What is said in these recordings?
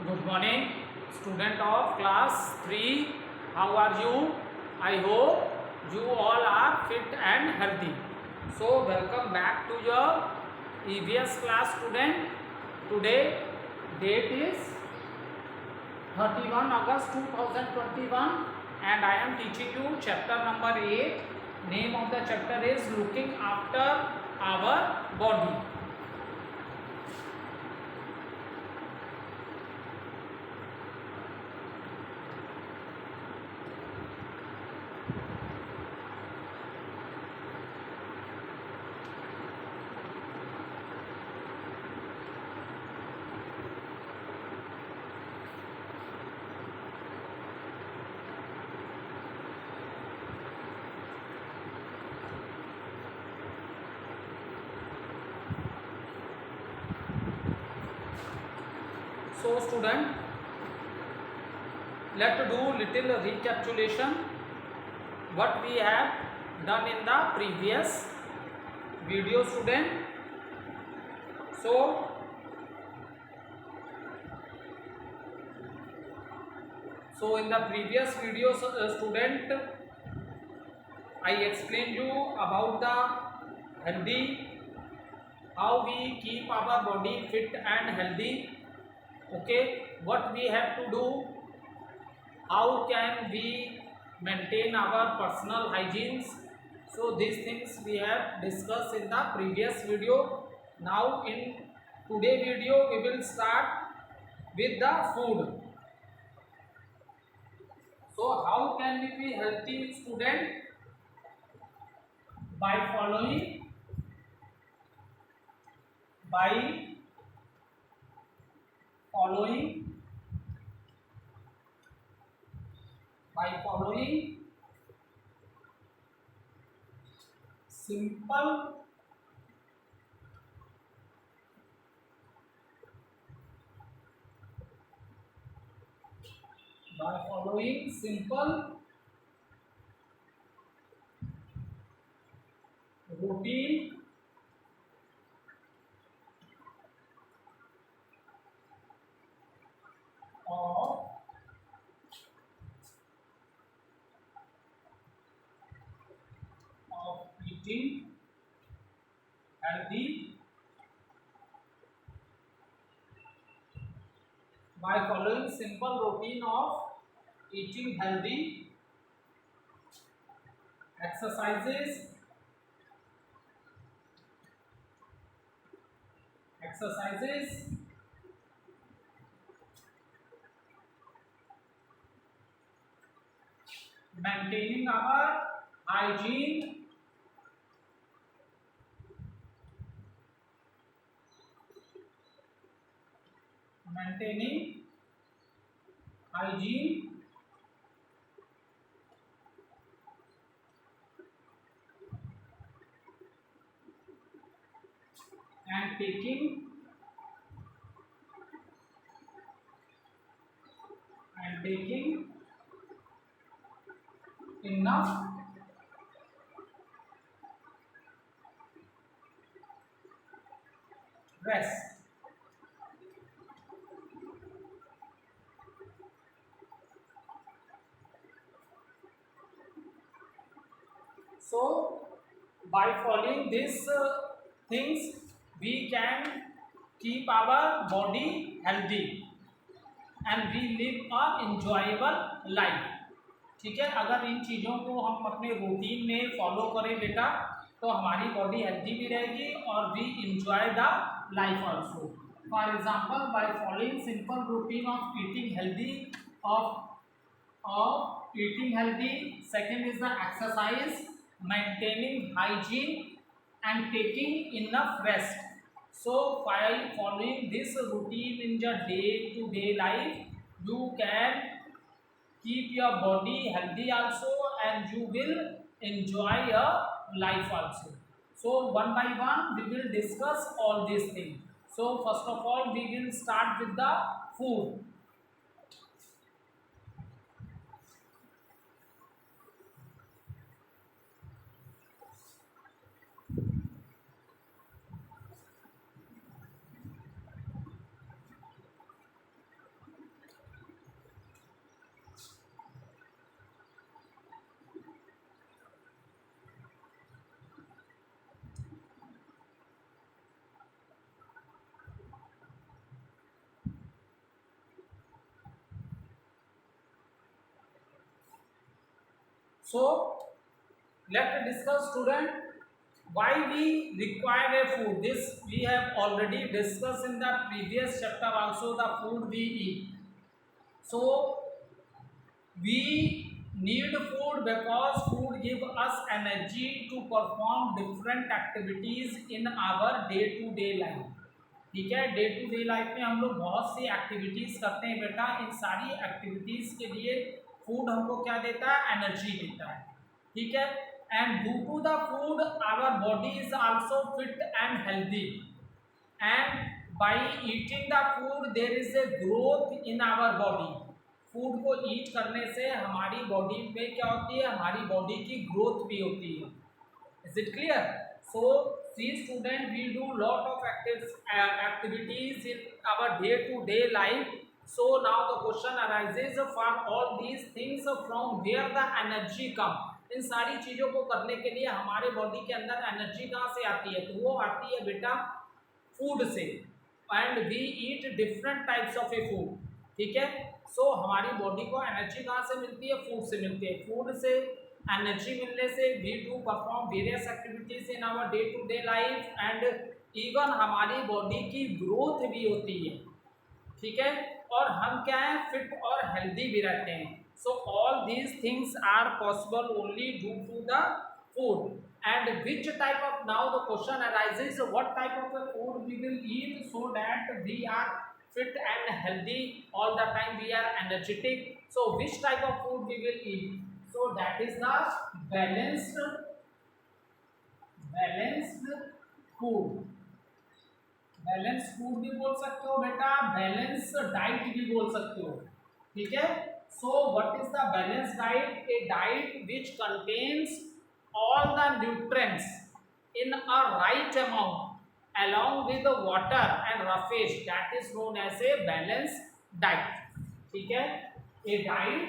Good morning, student of class 3. How are you? I hope you all are fit and healthy. So, welcome back to your EVS class, student. Today, date is 31 August 2021 and I am teaching you chapter number 8. Name of the chapter is Looking After Our Body. So student, let's do little recapitulation what we have done in the previous video, student. So in the previous video, student, I explained you about the healthy, how we keep our body fit and healthy. Okay, what we have to do, how can we maintain our personal hygienes. So these things we have discussed in the previous video. Now in today video we will start with the food. So how can we be healthy, student? By following simple routine of eating healthy. By following simple routine of eating healthy, exercises, maintaining our hygiene, and taking enough rest. So by following these things we can keep our body healthy and we live a enjoyable life. ठीक है, अगर इन चीज़ों को हम अपने routine में follow करें बेटा तो हमारी बॉडी हेल्दी भी रहेगी और we enjoy the life also. For example by following simple routine of eating healthy of eating healthy. Second is the exercise, maintaining hygiene and taking enough rest. So while following this routine in your day to day life you can keep your body healthy also and you will enjoy your life also. So one by one we will discuss all these things. So first of all we will start with the food. So let's discuss, student, why we require a food. This we have already discussed in the previous chapter also, the food we eat. So we need food because food give us energy to perform different activities in our day to day life. ठीक है, day to day life में हम लोग बहुत सी activities करते हैं बेटा। इन सारी एक्टिविटीज के लिए फूड हमको क्या देता है, एनर्जी देता है। ठीक है, and due to the food our body is also fit and healthy, and by eating the food there is a growth in our body. Food को ईट करने से हमारी बॉडी में क्या होती है, हमारी बॉडी की ग्रोथ भी होती है। Is it clear? So see student, we do lot of activities in our day to day life. So now the question arises, for all these things from where the energy come? इन सारी चीज़ों को करने के लिए हमारे body के अंदर energy कहाँ से आती है? तो वो आती है बेटा फूड से। And we eat different types of a food. ठीक है, सो हमारी बॉडी को एनर्जी कहाँ से मिलती है? फूड से मिलती है। फूड से एनर्जी मिलने से we do perform various activities in our day to day life, and even हमारी बॉडी की ग्रोथ भी होती है। ठीक है, और हम क्या है, फिट और हेल्दी भी रहते हैं। So all these things are possible only due to the food. And which type of, now the question arises, what type of food we will eat so that we are fit and healthy all the time, we are energetic. So which type of food we will eat? So that is the balanced food। Balance food भी बोल सकते हो बेटा, balance diet भी बोल सकते हो। ठीक है, so what is the balance diet? A diet which contains all the nutrients in a right amount along with the water and roughage, that is known as a balanced diet। ठीक है, a diet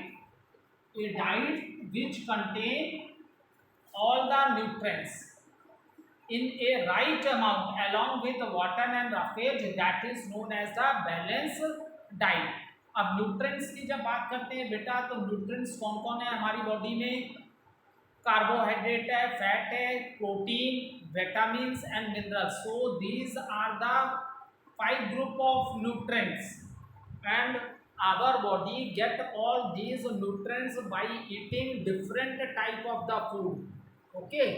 which contain all the nutrients in a right amount along with the water and roughage, that is known as the balanced diet। अब nutrients की जब बात करते हैं बेटा, तो न्यूट्रिएंट्स कौन कौन है हमारी बॉडी में? कार्बोहाइड्रेट है, फैट है, protein, vitamins and minerals. So these are the 5 group of nutrients, and our body get all these nutrients by eating different type of the food। Okay,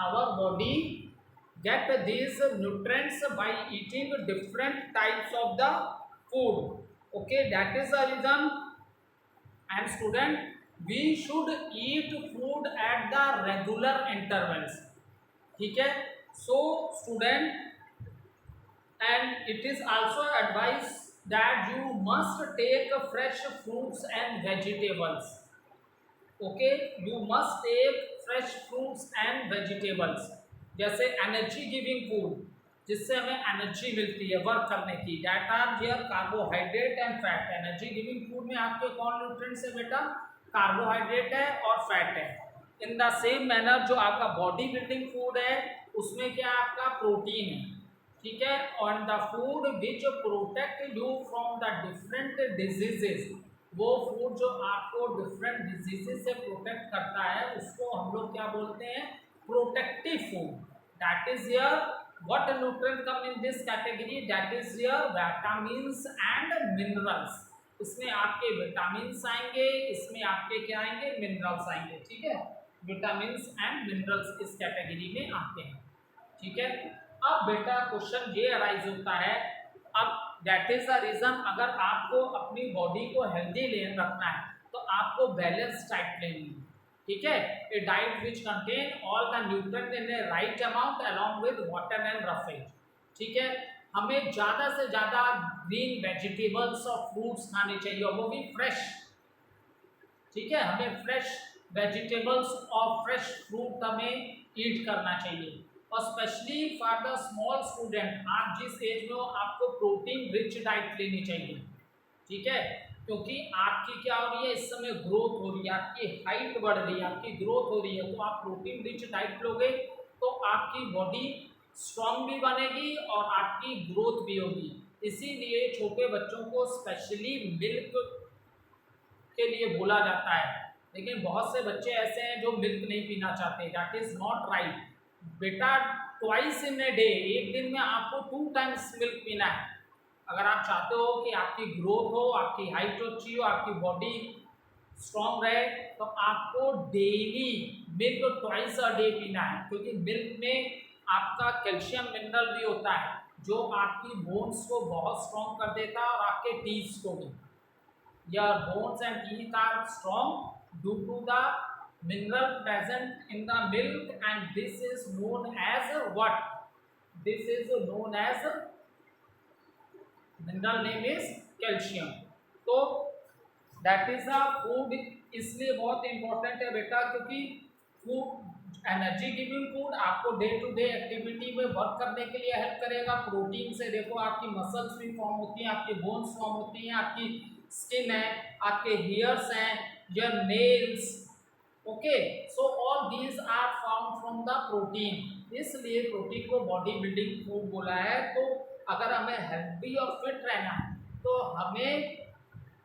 our body get these nutrients by eating different types of the food। Okay, that is the reason, and student, we should eat food at the regular intervals। ठीक है, so student, and it is also advised that you must take fresh fruits and vegetables। okay, you must take fresh fruits and vegetables, जैसे energy giving food, जिससे हमें energy मिलती है work करने की, that are here carbohydrate and fat. Energy giving food में आपके कौन न्यूट्रिएंट्स है बेटा? कार्बोहाइड्रेट है और फैट है। इन द सेम मैनर जो आपका बॉडी बिल्डिंग फूड है, उसमें क्या आपका प्रोटीन है। ठीक है, on the food which protect you from the different diseases, वो फूड जो आपको डिफरेंट डिजीजेस से प्रोटेक्ट करता है, उसको हम लोग क्या बोलते हैं? Protective food. That is here what nutrient come in this category? That is here vitamins and minerals. इसमें आपके विटामिन्स आएंगे, इसमें आपके क्या आएंगे? मिनरल्स आएंगे। ठीक है, विटामिन्स एंड मिनरल्स इस कैटेगरी में आते हैं। ठीक है, अब बेटा क्वेश्चन ये अराइज होता है, अब दैट इज द रीजन, अगर आपको अपनी बॉडी को हेल्दी रखना है तो आपको बैलेंस डाइट लेनी है। ठीक है, a diet which contain all the nutrient in a right amount along with water and roughage. ठीक है, हमें ज़्यादा से ज़्यादा ग्रीन वेजिटेबल्स और फ्रूट्स खाने चाहिए, और वो भी फ्रेश। ठीक है, हमें फ्रेश वेजिटेबल्स और फ्रेश फ्रूट हमें ईट करना चाहिए। और specially for the small student, आप जिस एज में हो आपको प्रोटीन रिच डाइट लेनी चाहिए। ठीक है, क्योंकि आपकी क्या हो रही है, इस समय ग्रोथ हो रही है, आपकी हाइट बढ़ रही है, आपकी ग्रोथ हो रही है, तो आप प्रोटीन रिच डाइट लोगे तो आपकी बॉडी स्ट्रॉन्ग भी बनेगी और आपकी ग्रोथ भी होगी। इसीलिए छोटे बच्चों को स्पेशली मिल्क के लिए बोला जाता है, लेकिन बहुत से बच्चे ऐसे हैं जो मिल्क नहीं पीना चाहते, दैट इज नॉट राइट। बेटा ट्वाइस इन ए डे, एक दिन में आपको 2 टाइम्स मिल्क पीना है। अगर आप चाहते हो कि आपकी ग्रोथ हो, आपकी हाइट अच्छी हो, आपकी बॉडी स्ट्रॉन्ग रहे, तो आपको daily milk twice a day पीना है, क्योंकि मिल्क में आपका कैल्शियम मिनरल भी होता है जो आपकी बोन्स को बहुत स्ट्रॉन्ग कर देता है और आपके टीथ को भी। Your bones and teeth are strong due to the mineral present in the milk, and this is known as what? This is known as, mineral name is calcium. तो that is a food इसलिए बहुत important है बेटा, क्योंकि food energy giving food आपको day to day activity में work करने के लिए हेल्प करेगा। प्रोटीन से देखो आपकी मसल्स भी फॉर्म होती हैं, आपकी बोन्स फॉर्म होती हैं, आपकी स्किन है, आपके हेयर्स हैं, your nails, okay. So all these are found from the protein, इसलिए प्रोटीन को बॉडी बिल्डिंग फूड बोला है। तो अगर हमें हेल्दी और फिट रहना है तो हमें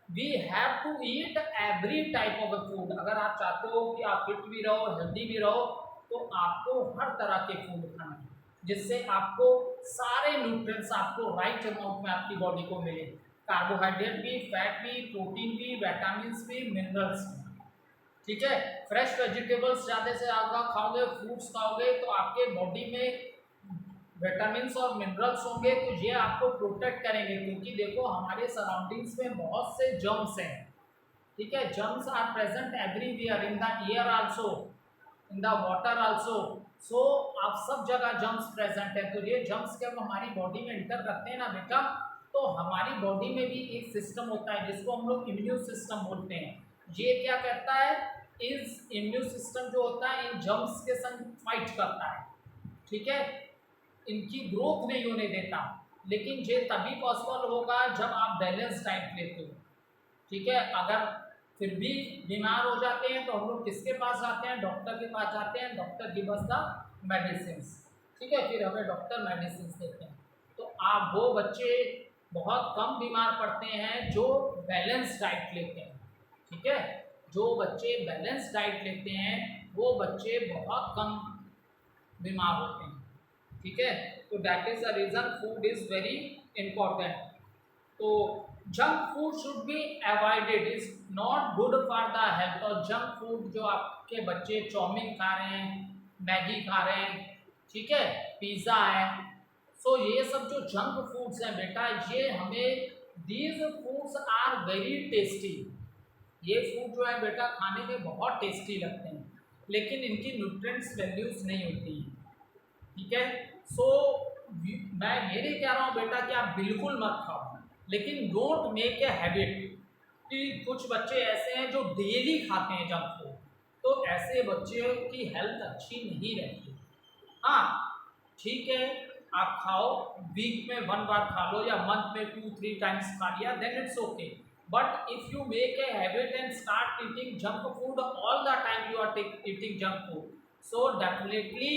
we have to eat every type of food. अगर आप चाहते हो कि आप फिट भी रहो, हेल्दी भी रहो, तो आपको हर तरह के फूड खाना है, जिससे आपको सारे न्यूट्रिएंट्स आपको राइट अमाउंट में आपकी बॉडी को मिले। कार्बोहाइड्रेट भी, फैट भी, प्रोटीन भी, विटामिन भी, मिनरल्स भी, ठीक है। फ्रेश वेजिटेबल्स ज़्यादा से ज़्यादा खाओगे, फ्रूट्स खाओगे, तो आपके बॉडी में विटामिन और मिनरल्स होंगे, तो ये आपको प्रोटेक्ट करेंगे। क्योंकि देखो हमारे सराउंडिंग्स में बहुत से जर्म्स हैं, ठीक है। Germs are present everywhere, in the air also, in the water also. So आप सब जगह जर्म्स प्रेजेंट है। तो ये जर्म्स जब हमारी बॉडी में इंटर करते हैं ना बेटा, तो हमारी बॉडी में भी एक सिस्टम होता है जिसको हम लोग इम्यून सिस्टम बोलते हैं। ये क्या करता है, इस इम्यून सिस्टम जो होता है इन जर्म्स के संग फाइट करता है, ठीक है, इनकी ग्रोथ नहीं होने देता। लेकिन ये तभी पॉसिबल होगा जब आप बैलेंस डाइट लेते हो, ठीक है। अगर फिर भी बीमार हो जाते हैं तो हम लोग किसके पास जाते हैं, डॉक्टर के पास जाते हैं। Doctor give us the medicine, ठीक है, फिर हमें डॉक्टर मेडिसिन देते हैं। तो आप वो बच्चे बहुत कम बीमार पड़ते हैं जो बैलेंस डाइट लेते हैं, ठीक है। जो बच्चे बैलेंस डाइट लेते हैं वो बच्चे बहुत कम बीमार होते हैं, ठीक है। तो that is the reason food is very important. तो junk food should be avoided, is not good for the health. और जंक फूड जो आपके बच्चे चाउमीन खा रहे हैं, मैगी खा रहे हैं, ठीक है, पिज़्ज़ा है, सो ये सब जो जंक फूड्स हैं बेटा, ये हमें, these foods are very tasty. ये फूड जो है बेटा खाने में बहुत टेस्टी लगते हैं, लेकिन इनकी न्यूट्रिएंट्स वैल्यूज नहीं होती हैं, ठीक है। सो मैं ये नहीं कह रहा हूँ बेटा कि आप बिल्कुल मत खाओ, लेकिन डोंट मेक ए हैबिट। कि कुछ बच्चे ऐसे हैं जो डेली खाते हैं जंक फूड, तो ऐसे बच्चों की हेल्थ अच्छी नहीं रहती। हाँ ठीक है, आप खाओ, वीक में 1 बार खा लो या मंथ में 2-3 टाइम्स खा लिया, then it's okay. But if you make a habit and start eating junk food all the time, you are eating junk food, so definitely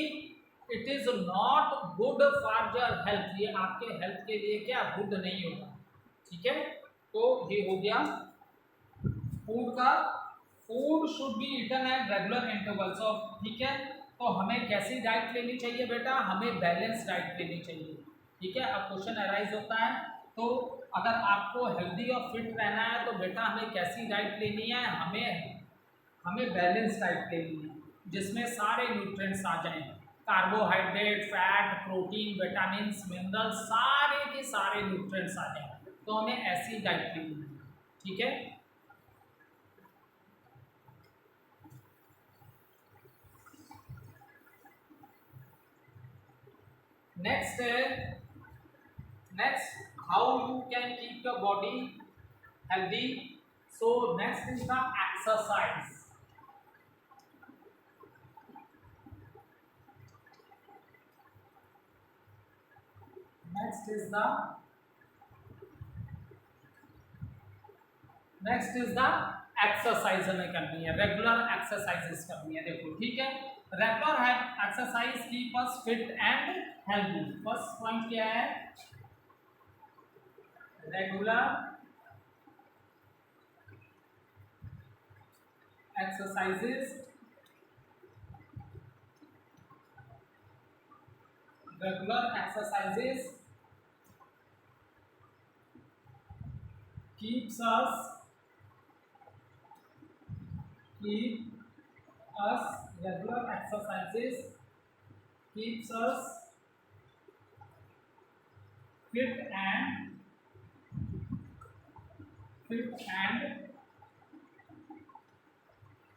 it is not good for your health. ये आपके health के लिए क्या good नहीं होगा, ठीक है। तो ये हो गया फूड का। Food should be eaten at regular intervals of, ठीक है। तो हमें कैसी डाइट लेनी चाहिए बेटा, हमें बैलेंस डाइट लेनी चाहिए, ठीक है। अब क्वेश्चन अराइज होता है, तो अगर आपको हेल्दी और फिट रहना है तो बेटा हमें कैसी डाइट लेनी है, हमें बैलेंस डाइट लेनी है, जिसमें सारे न्यूट्रिएंट्स आ जाएं, carbohydrate, fat, protein, vitamin, minerals, सारे के सारे न्यूट्रिएंट्स आ जाएं। तो हमें ऐसी डाइट लेनी है, ठीक है। नेक्स्ट है, next how you can keep your body healthy. So next is the exercise. Next is the exercise हमें करनी है, रेगुलर एक्सरसाइजेस करनी है। देखो ठीक है, regular exercise keep us fit and healthy. First point क्या है, regular exercises regular exercises keeps us regular exercises keeps us fit and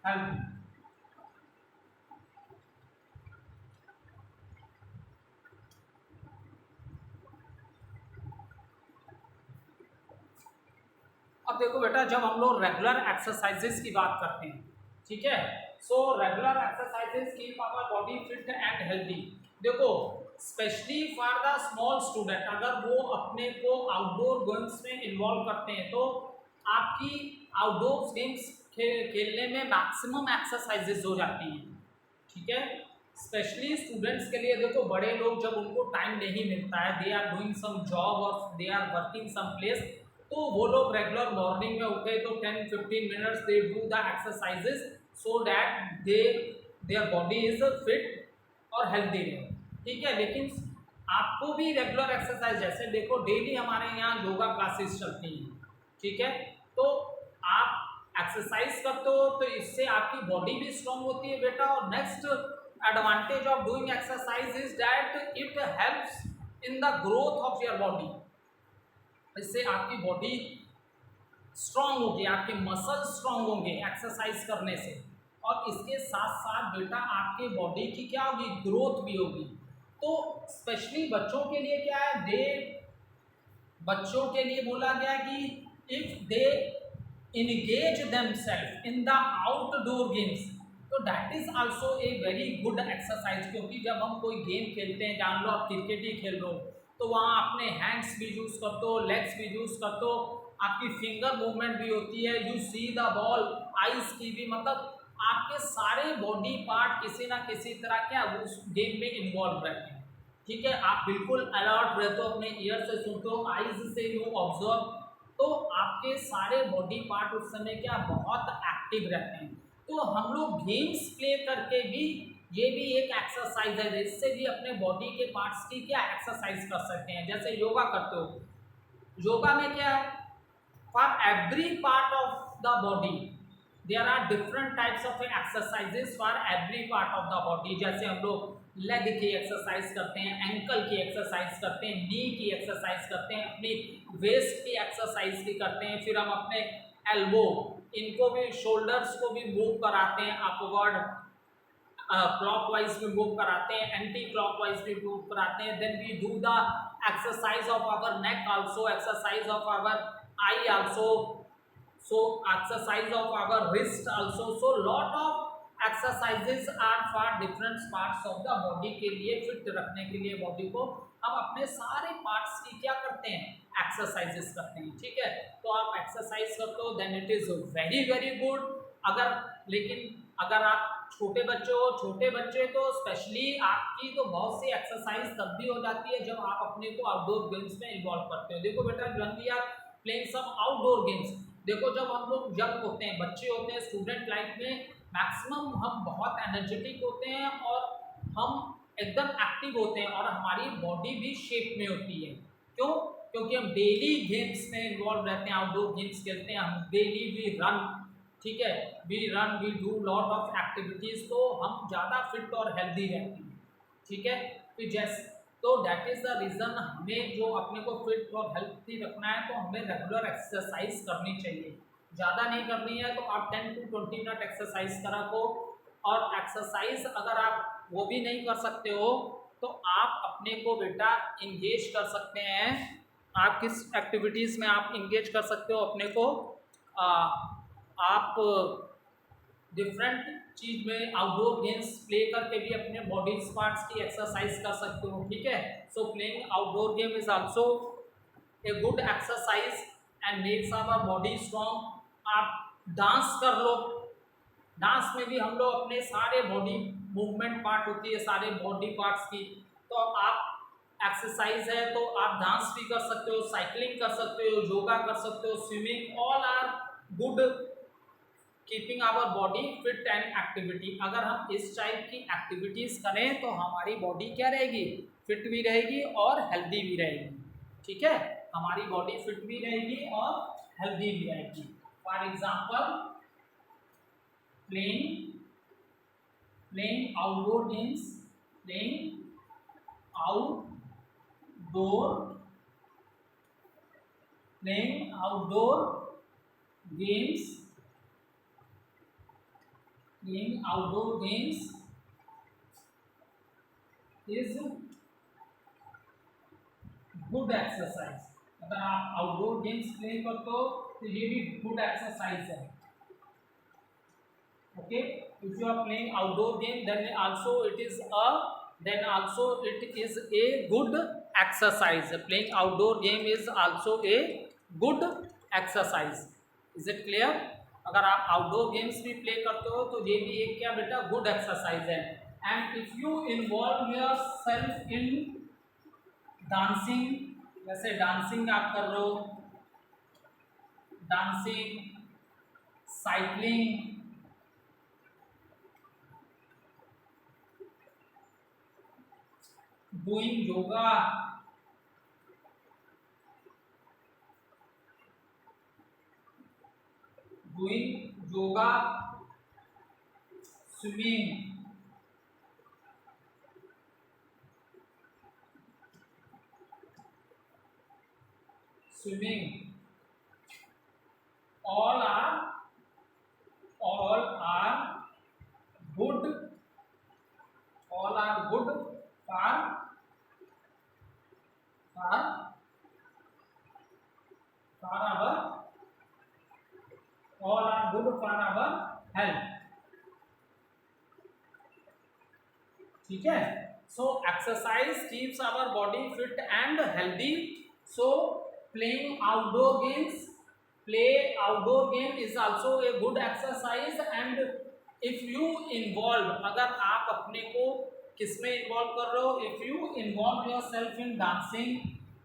healthy. अब देखो बेटा, जब हम लोग रेगुलर एक्सरसाइजेस की बात करते हैं, ठीक है, so regular exercises keep our body fit and healthy. देखो specially for the small student, अगर वो अपने को आउटडोर गेम्स में इन्वॉल्व करते हैं तो आपकी आउटडोर गेम्स खेलने में मैक्सिमम एक्सरसाइजेस हो जाती हैं, ठीक है। स्पेशली स्टूडेंट्स के लिए देखो, बड़े लोग जब उनको टाइम नहीं मिलता है, they are doing some job और they are working some place, तो वो लोग रेगुलर मॉर्निंग में उठे तो 10-15 minutes they do the exercises so that their body is fit और हेल्दी रहे, ठीक है। लेकिन आपको भी रेगुलर एक्सरसाइज, जैसे देखो डेली हमारे यहाँ योगा क्लासेस चलती हैं, ठीक है, तो आप एक्सरसाइज करते हो तो इससे आपकी बॉडी भी स्ट्रांग होती है बेटा। और next advantage of doing exercise is that it helps in the growth of your body. इससे आपकी बॉडी स्ट्रांग होगी, आपके मसल स्ट्रांग होंगे एक्सरसाइज करने से, और इसके साथ साथ बेटा आपके बॉडी की क्या होगी, ग्रोथ भी होगी। तो स्पेशली बच्चों के लिए क्या है, बच्चों के लिए बोला गया कि if they engage themselves in the outdoor games, तो that is also a very good exercise. क्योंकि जब हम कोई गेम खेलते हैं, जान लो आप क्रिकेट ही खेल रहे हो, तो वहाँ अपने हैंड्स भी यूज करते हो, लेग्स भी यूज करते हो, आपकी फिंगर मूवमेंट भी होती है, you see the ball, eyes की भी, मतलब आपके सारे बॉडी पार्ट किसी ना किसी तरह के उस गेम में इन्वॉल्व रहते हैं, ठीक है। आप बिल्कुल अलर्ट रहते हो, अपने ईयर से सुनते हो, आइज से यू ऑब्जर्व, तो आपके सारे बॉडी पार्ट उस समय क्या बहुत एक्टिव रहते हैं। तो हम लोग गेम्स प्ले करके भी, ये भी एक एक्सरसाइज है, इससे भी अपने बॉडी के पार्ट्स की क्या एक्सरसाइज कर सकते हैं। जैसे योगा करते हो, योगा में क्या है, for every part of the body there are different types of exercises for every part of the body. जैसे हम लोग लेग की एक्सरसाइज करते हैं, एंकल की एक्सरसाइज करते हैं, नी की एक्सरसाइज करते हैं, अपनी वेस्ट की एक्सरसाइज भी करते हैं, फिर हम अपने एल्बो, इनको भी, शोल्डर्स को भी मूव कराते हैं, अपवर्ड क्लॉकवाइज भी मूव कराते हैं, एंटी क्लॉकवाइज भी मूव कराते हैं। Then we do the exercise of our neck also, exercise of our eye also, so exercise of our wrist also, so lot of exercises are for different parts of the body के लिए, fit रखने के लिए body को हम अपने सारे parts की क्या करते हैं, एक्सरसाइजेस करते हैं, ठीक है। तो आप एक्सरसाइज करते हो then it is very very good. लेकिन अगर आप छोटे बच्चे हो, छोटे बच्चे तो स्पेशली आपकी तो बहुत सी एक्सरसाइज तब भी हो जाती है जब आप अपने को आउटडोर गेम्स में इन्वॉल्व करते हो। देखो बेटा, when we are playing some outdoor games, देखो जब हम लोग यंग होते हैं, बच्चे होते हैं, स्टूडेंट लाइफ में मैक्सिमम हम बहुत एनर्जेटिक होते हैं और हम एकदम एक्टिव होते हैं और हमारी बॉडी भी शेप में होती है। क्यों? क्योंकि हम डेली गेम्स में इन्वॉल्व रहते हैं, आउटडोर गेम्स खेलते हैं, हम डेली वी रन, ठीक है, we run, we do lot of activities, तो हम ज़्यादा फिट और हेल्दी रहते हैं, ठीक है। तो जैसे, तो दैट इज़ द रीज़न हमें जो अपने को फिट और हेल्थी रखना है तो हमें रेगुलर एक्सरसाइज करनी चाहिए। ज़्यादा नहीं करनी है तो आप 10 to 20 मिनट एक्सरसाइज करा को। और एक्सरसाइज अगर आप वो भी नहीं कर सकते हो तो आप अपने को बेटा इंगेज कर सकते हैं। आप किस एक्टिविटीज़ में आप इंगेज कर सकते हो अपने को, आप डिफरेंट चीज में आउटडोर गेम्स प्ले करके भी अपने बॉडी पार्ट्स की एक्सरसाइज कर सकते हो, ठीक है। So playing outdoor game is also a good exercise and makes our body strong. आप डांस कर लो, डांस में भी हम लोग अपने सारे बॉडी मूवमेंट पार्ट होती है, सारे बॉडी पार्ट्स की, तो आप एक्सरसाइज है तो आप डांस भी कर सकते हो, साइकिलिंग कर सकते हो, योगा कर सकते हो, swimming, all are good keeping our body fit and activity. अगर हम इस टाइप की एक्टिविटीज करें तो हमारी बॉडी क्या रहेगी, फिट भी रहेगी और हेल्दी भी रहेगी। ठीक है, हमारी बॉडी फिट भी रहेगी और हेल्दी भी रहेगी। For example playing outdoor games, playing outdoor games is good exercise. अगर आप आउटडोर गेम्स प्ले करते हो तो ये भी गुड एक्सरसाइज है। Okay, if you are playing outdoor game then also it is a good exercise. Playing outdoor game is also a good exercise. Is it clear? अगर आप आउटडोर गेम्स भी play करते हो तो ये भी एक क्या बेटा गुड एक्सरसाइज है। And if you involve yourself in dancing, जैसे डांसिंग आप कर रहे हो, dancing, cycling, doing yoga, swimming, all are good for our health। ठीक है, so exercise keeps our body fit and healthy. So playing outdoor game is also a good exercise. And if you involve, अगर आप अपने को किसमें involve कर रहे हो, if you involve yourself in dancing,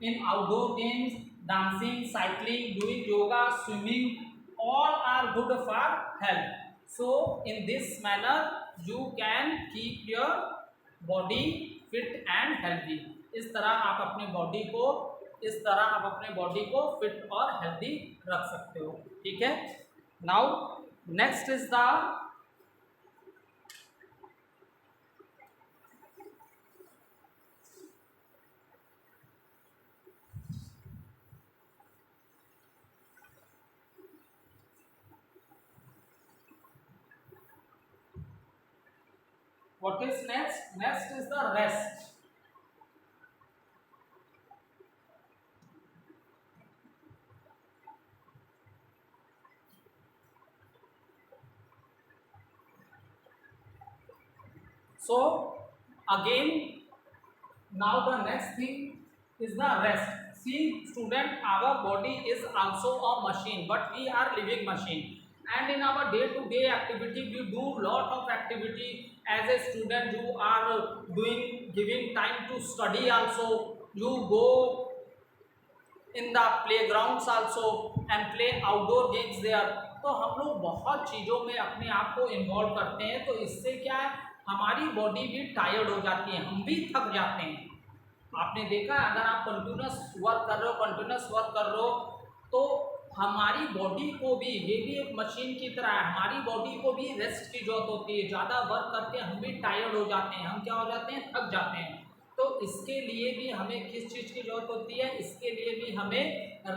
in outdoor games, dancing, cycling, doing yoga, swimming, all are good for health. So in this manner you can keep your body fit and healthy। इस तरह आप अपने body को fit और healthy रख सकते हो। ठीक है, now next is the what is next? Next is the rest। So again, now the next thing is the rest। See student, our body is also a machine, but we are living machine, and in our day to day activity we do lot of activity। As a student you are giving time to study also, you go in the playgrounds also and play outdoor games there। तो हम लोग बहुत चीज़ों में अपने आप को involve करते हैं, तो इससे क्या है, हमारी बॉडी भी टायर्ड हो जाती है, हम भी थक जाते हैं। आपने देखा, अगर आप कंटिन्यूस वर्क कर रहे हो तो हमारी बॉडी को भी, ये भी एक मशीन की तरह है, हमारी बॉडी को भी रेस्ट की जरूरत होती है। ज़्यादा वर्क करके हम भी टायर्ड हो जाते हैं, हम क्या हो जाते हैं, थक जाते हैं। तो इसके लिए भी हमें किस चीज़ की जरूरत होती है, इसके लिए भी हमें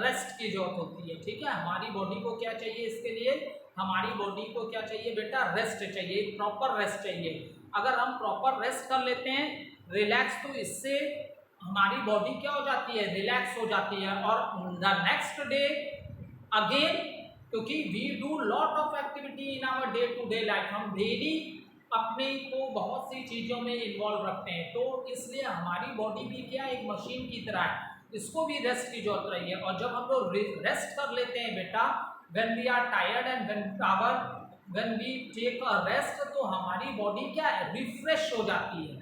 रेस्ट की जरूरत होती है। ठीक है, हमारी बॉडी को क्या चाहिए, इसके लिए हमारी बॉडी को क्या चाहिए बेटा, रेस्ट चाहिए, प्रॉपर रेस्ट चाहिए। अगर हम प्रॉपर रेस्ट कर लेते हैं, रिलैक्स, तो इससे हमारी बॉडी क्या हो जाती है, रिलैक्स हो जाती है। और द नेक्स्ट डे अगेन, क्योंकि we do lot of activity in our day to day life, हम डेली अपने को बहुत सी चीज़ों में इन्वॉल्व रखते हैं, तो इसलिए हमारी बॉडी भी क्या, एक मशीन की तरह है, इसको भी रेस्ट की जरूरत रही है। और जब हम लोग रेस्ट कर लेते हैं बेटा, when we are tired and when we take a rest, तो हमारी बॉडी क्या है, रिफ्रेश हो जाती है,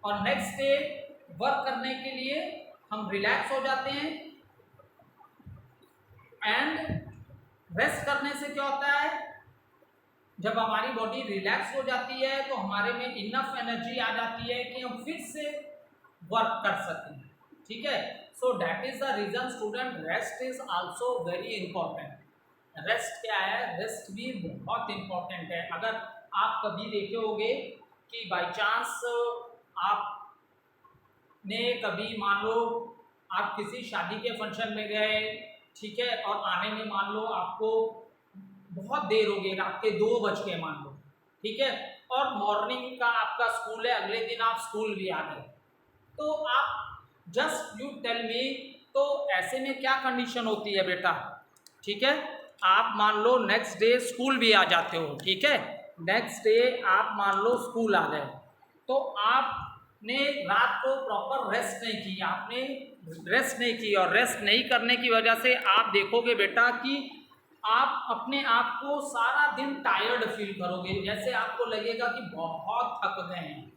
और नेक्स्ट डे वर्क करने के लिए हम रिलैक्स हो जाते हैं। एंड रेस्ट करने से क्या होता है, जब हमारी बॉडी रिलैक्स हो जाती है तो हमारे में इनफ एनर्जी आ जाती है कि हम फिर से वर्क कर सकें, ठीक है। So that is the reason student, rest is also very important. Rest क्या है, रेस्ट भी बहुत इंपॉर्टेंट है। अगर आप कभी देखे होंगे कि बाय चांस आपने कभी मान लो आप किसी शादी के फंक्शन में गए, ठीक है, और आने में मान लो आपको बहुत देर हो गई, रात के 2 बज के मान लो, ठीक है, और मॉर्निंग का आपका स्कूल है, अगले दिन आप स्कूल भी आ गए, तो आप जस्ट यू टेल मी, तो ऐसे में क्या कंडीशन होती है बेटा, ठीक है। आप मान लो नेक्स्ट डे स्कूल भी आ जाते हो, ठीक है, नेक्स्ट डे आप मान लो स्कूल आ गए, तो आपने रात को प्रॉपर रेस्ट नहीं की, आपने रेस्ट नहीं की, और रेस्ट नहीं करने की वजह से आप देखोगे बेटा कि आप अपने आप को सारा दिन टायर्ड फील करोगे, जैसे आपको लगेगा कि बहुत थक गए हैं,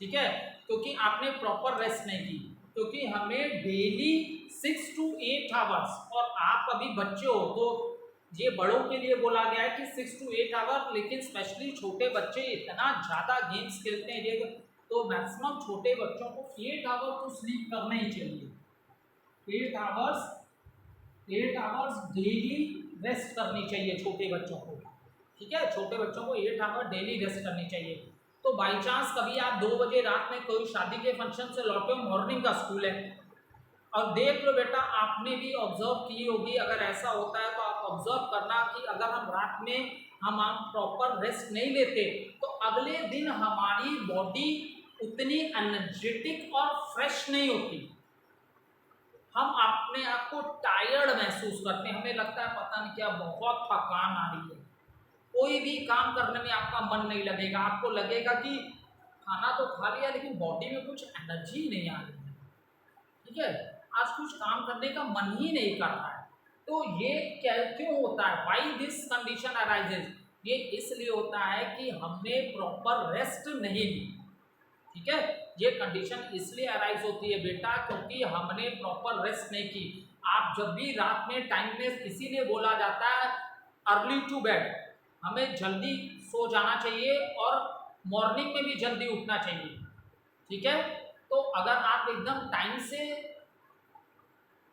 ठीक है, क्योंकि आपने प्रॉपर रेस्ट नहीं की। क्योंकि हमें डेली 6 to 8 आवर्स, और आप अभी बच्चे हो तो ये बड़ों के लिए बोला गया है कि 6 to 8 आवर, लेकिन स्पेशली छोटे बच्चे इतना ज़्यादा गेम्स खेलते हैं, ये तो मैक्सिमम छोटे बच्चों को 8 आवर तो स्लीप करना ही चाहिए। 8 आवर्स डेली रेस्ट करनी चाहिए छोटे बच्चों को, ठीक है, छोटे बच्चों को 8 आवर डेली रेस्ट करनी चाहिए। तो बाई चांस कभी आप 2 बजे रात में कोई शादी के फंक्शन से लौटे हो, मॉर्निंग का स्कूल है, और देख लो बेटा, आपने भी ऑब्जर्व की होगी, अगर ऐसा होता है तो आप ऑब्जर्व करना कि अगर हम रात में हम प्रॉपर रेस्ट नहीं लेते तो अगले दिन हमारी बॉडी उतनी एनर्जेटिक और फ्रेश नहीं होती, हम अपने आप को टायर्ड महसूस करते हैं, हमें लगता है पता नहीं क्या बहुत थकान आ रही है, कोई भी काम करने में आपका मन नहीं लगेगा, आपको लगेगा कि खाना तो खा लिया लेकिन बॉडी में कुछ एनर्जी नहीं आ रही है, ठीक है, आज कुछ काम करने का मन ही नहीं कर रहा है। तो ये क्या क्यों होता है, वाई दिस कंडीशन अराइजेज, ये इसलिए होता है कि हमने प्रॉपर रेस्ट नहीं ली, ठीक है, ये कंडीशन इसलिए अराइज होती है बेटा क्योंकि हमने प्रॉपर रेस्ट नहीं की। आप जब भी रात में टाइम में, इसीलिए बोला जाता है अर्ली टू बेड, हमें जल्दी सो जाना चाहिए और मॉर्निंग में भी जल्दी उठना चाहिए, ठीक है। तो अगर आप एकदम टाइम से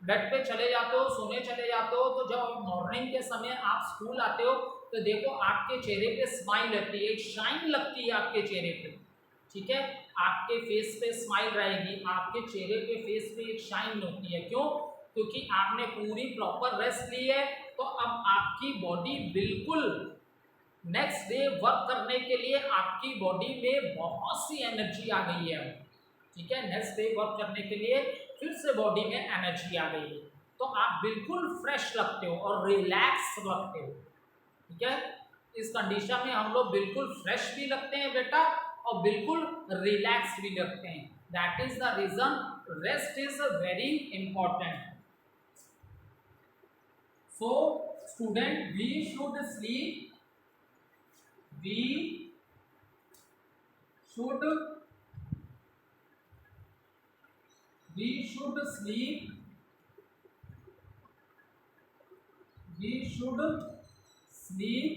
बेड पे चले जाते हो, सोने चले जाते हो, तो जब मॉर्निंग के समय आप स्कूल आते हो तो देखो आपके चेहरे पे स्माइल रहती है, एक शाइन लगती है आपके चेहरे पे, ठीक है, आपके फेस पे स्माइल रहेगी, आपके चेहरे पे फेस पे एक शाइन होती है, क्यों, क्योंकि आपने पूरी प्रॉपर रेस्ट ली है। तो अब आपकी बॉडी बिल्कुल नेक्स्ट डे वर्क करने के लिए आपकी बॉडी में बहुत सी एनर्जी आ गई है, ठीक है, नेक्स्ट डे वर्क करने के लिए फिर से बॉडी में एनर्जी आ गई है, तो आप बिल्कुल फ्रेश लगते हो और रिलैक्स लगते हो, ठीक है। इस कंडीशन में हम लोग बिल्कुल फ्रेश भी लगते हैं बेटा और बिल्कुल रिलैक्स भी लगते हैं, that is the reason rest is very important. So student, we should sleep, we should sleep, we should sleep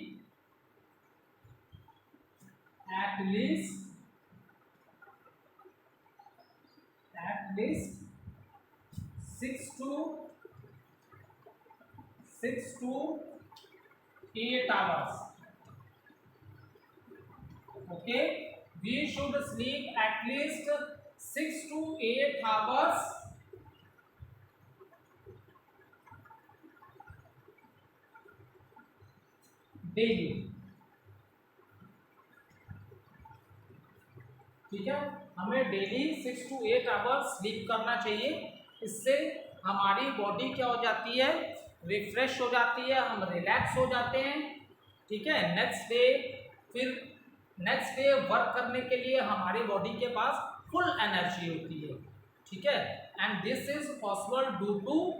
at least 6 to 8 hours, okay, we should sleep at least 6 to 8 hours daily, ठीक है, हमें daily 6 to 8 hours sleep करना चाहिए, इससे हमारी body क्या हो जाती है, रिफ्रेश हो जाती है, हम रिलैक्स हो जाते हैं, ठीक है, नेक्स्ट डे वर्क करने के लिए हमारी बॉडी के पास फुल एनर्जी होती है, ठीक है, and this is possible due to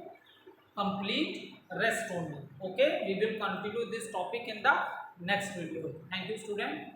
complete rest only, okay, we will continue this topic in the next video. Thank you student.